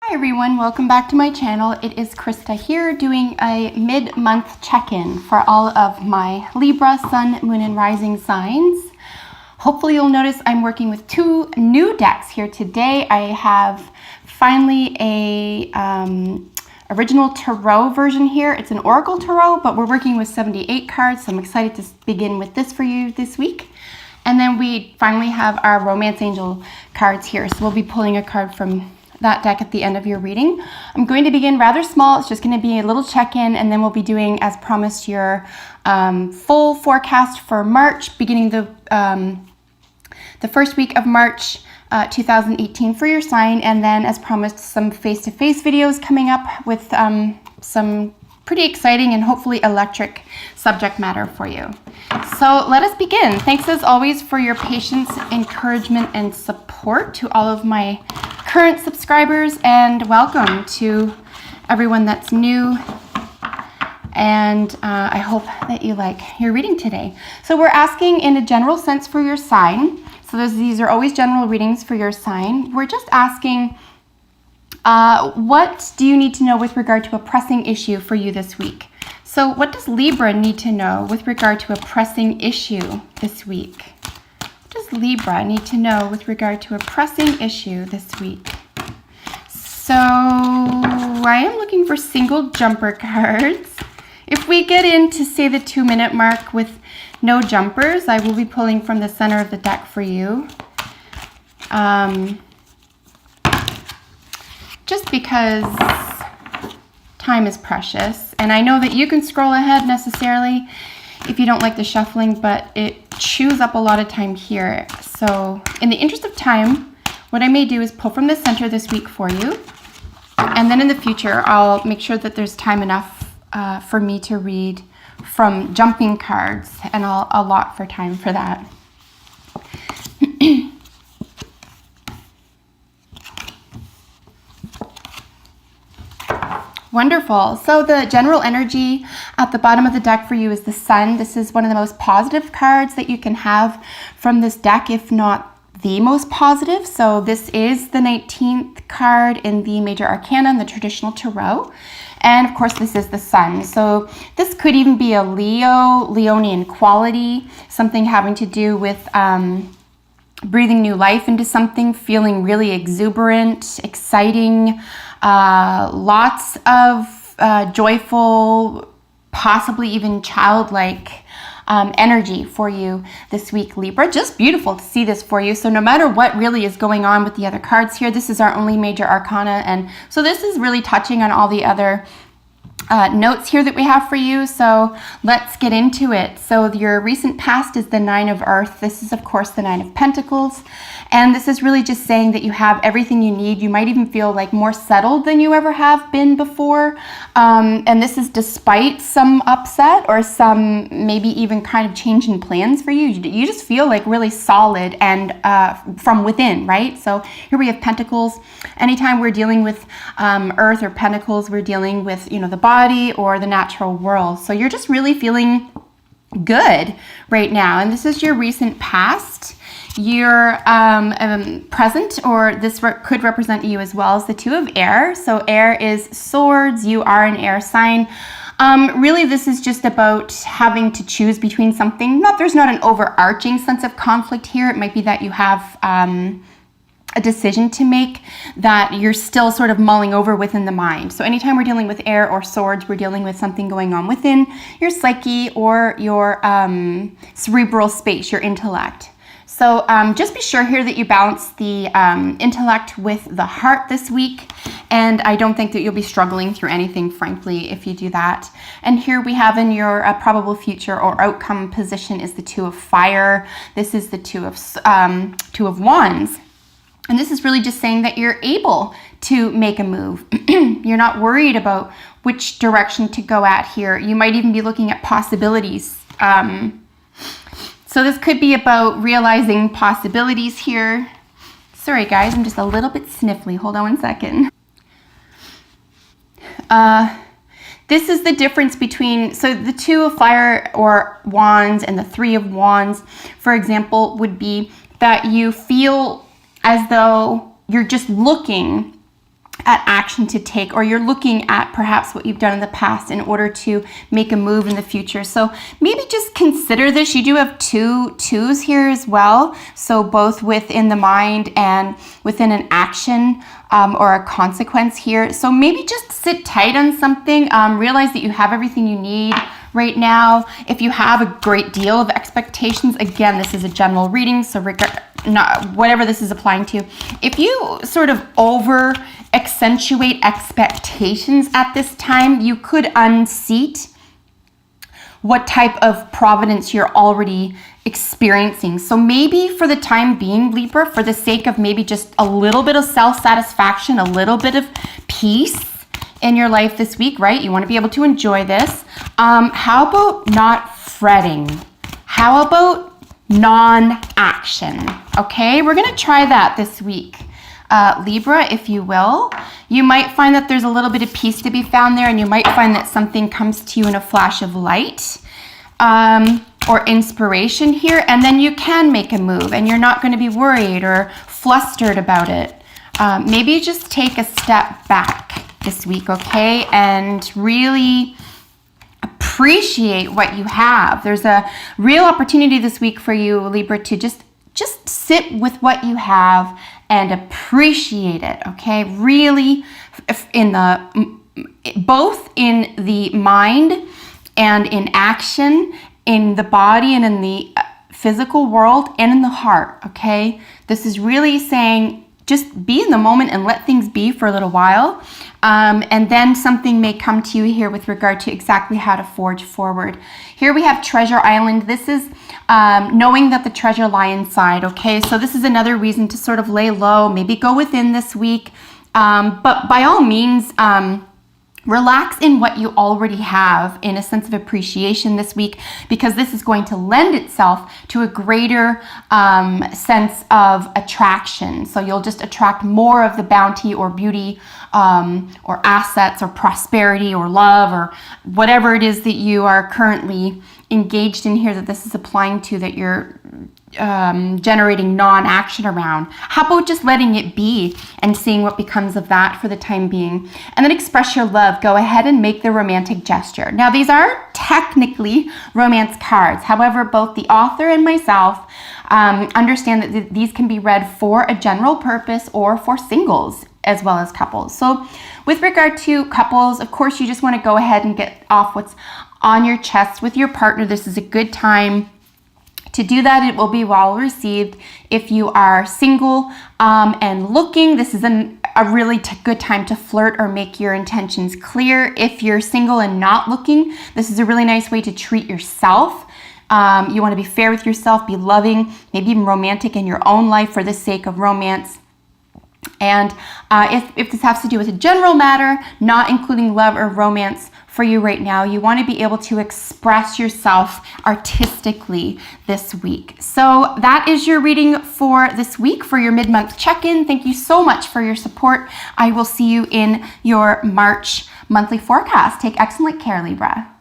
Hi everyone, welcome back to my channel. It is Krista here doing a mid-month check-in for all of my Libra, Sun, Moon, and Rising signs. Hopefully you'll notice I'm working with two new decks here today. I have finally a original tarot version here. It's an Oracle tarot, but we're working with 78 cards, so I'm excited to begin with this for you this week. And then we finally have our Romance Angel cards here, so we'll be pulling a card from that deck at the end of your reading. I'm going to begin rather small. It's just going to be a little check-in, and then we'll be doing, as promised, your full forecast for March, beginning the first week of March 2018 for your sign, and then, as promised, some face-to-face videos coming up with some pretty exciting and hopefully electric subject matter for you. So let us begin. Thanks as always for your patience, encouragement, and support to all of my current subscribers, and welcome to everyone that's new. And I hope that you like your reading today. So we're asking in a general sense for your sign. So these are always general readings for your sign. We're just asking, what do you need to know with regard to a pressing issue for you this week? So what does Libra need to know with regard to a pressing issue this week? What does Libra need to know with regard to a pressing issue this week? So I am looking for single jumper cards. If we get into, say, the 2-minute mark with no jumpers, I will be pulling from the center of the deck for you. Just because time is precious, and I know that you can scroll ahead necessarily if you don't like the shuffling, but it chews up a lot of time here. So in the interest of time, what I may do is pull from the center this week for you, and then in the future I'll make sure that there's time enough for me to read from jumping cards, and I'll allot for time for that. Wonderful. So the general energy at the bottom of the deck for you is the Sun. This is one of the most positive cards that you can have from this deck, if not the most positive. So this is the 19th card in the Major Arcana in the traditional tarot. And of course, this is the Sun. So this could even be a Leonian quality, something having to do with breathing new life into something, feeling really exuberant, exciting, lots of joyful, possibly even childlike energy for you this week, Libra. Just beautiful to see this for you. So no matter what really is going on with the other cards here, this is our only major arcana, and so this is really touching on all the other notes here that we have for you. So let's get into it. So your recent past is the 9 of Earth. This is, of course, the 9 of Pentacles. And this is really just saying that you have everything you need. You might even feel like more settled than you ever have been before. And this is despite some upset or some maybe even kind of change in plans for you. You just feel like really solid and from within, right? So here we have Pentacles. Anytime we're dealing with Earth or Pentacles, we're dealing with, you know, the body or the natural world. So you're just really feeling good right now. And this is your recent past. Your present, or this could represent you as well, as the 2 of Air. So air is swords. You are an air sign. Really, this is just about having to choose between something. There's not an overarching sense of conflict here. It might be that you have a decision to make that you're still sort of mulling over within the mind. So anytime we're dealing with air or swords, we're dealing with something going on within your psyche or your cerebral space, your intellect. So just be sure here that you balance the intellect with the heart this week. And I don't think that you'll be struggling through anything, frankly, if you do that. And here we have in your probable future or outcome position is the 2 of Fire. This is the 2 of Wands. And this is really just saying that you're able to make a move. You're not worried about which direction to go at here. You might even be looking at possibilities. So this could be about realizing possibilities here. Sorry guys, I'm just a little bit sniffly. Hold on one second. This is the difference between, so the 2 of Fire or Wands and the 3 of Wands, for example, would be that you feel as though you're just looking at action to take, or you're looking at perhaps what you've done in the past in order to make a move in the future. So maybe just consider this. You do have two twos here as well. So both within the mind and within an action or a consequence here. So maybe just sit tight on something. Realize that you have everything you need right now. If you have a great deal of expectations, again, this is a general reading, so whatever this is applying to. If you sort of over accentuate expectations at this time, you could unseat what type of providence you're already experiencing. So maybe for the time being, Libra, for the sake of maybe just a little bit of self-satisfaction, a little bit of peace in your life this week, right? You want to be able to enjoy this. How about not fretting? How about non-action? Okay, we're going to try that this week. Libra, if you will. You might find that there's a little bit of peace to be found there, and you might find that something comes to you in a flash of light or inspiration here, and then you can make a move, and you're not going to be worried or flustered about it. Maybe just take a step back this week, okay, and really appreciate what you have. There's a real opportunity this week for you, Libra, to just sit with what you have and appreciate it, okay? Really, both in the mind and in action, in the body and in the physical world and in the heart, okay? This is really saying just be in the moment and let things be for a little while. And then something may come to you here with regard to exactly how to forge forward. Here we have Treasure Island. This is knowing that the treasure lie inside, okay? So this is another reason to sort of lay low, maybe go within this week. But by all means, relax in what you already have in a sense of appreciation this week, because this is going to lend itself to a greater sense of attraction. So you'll just attract more of the bounty or beauty or assets or prosperity or love or whatever it is that you are currently engaged in here that this is applying to, that you're generating non-action around. How about just letting it be and seeing what becomes of that for the time being? And then express your love. Go ahead and make the romantic gesture. Now, these are technically romance cards. However, both the author and myself understand that these can be read for a general purpose or for singles as well as couples. So with regard to couples, of course, you just want to go ahead and get off what's on your chest with your partner. This is a good time to do that. It will be well received. If you are single and looking, this is a really good time to flirt or make your intentions clear. If you're single and not looking, this is a really nice way to treat yourself. You want to be fair with yourself, be loving, maybe even romantic in your own life for the sake of romance. And if this has to do with a general matter, not including love or romance for you right now, you want to be able to express yourself artistically this week. So that is your reading for this week, for your mid-month check-in. Thank you so much for your support. I will see you in your March monthly forecast. Take excellent care, Libra.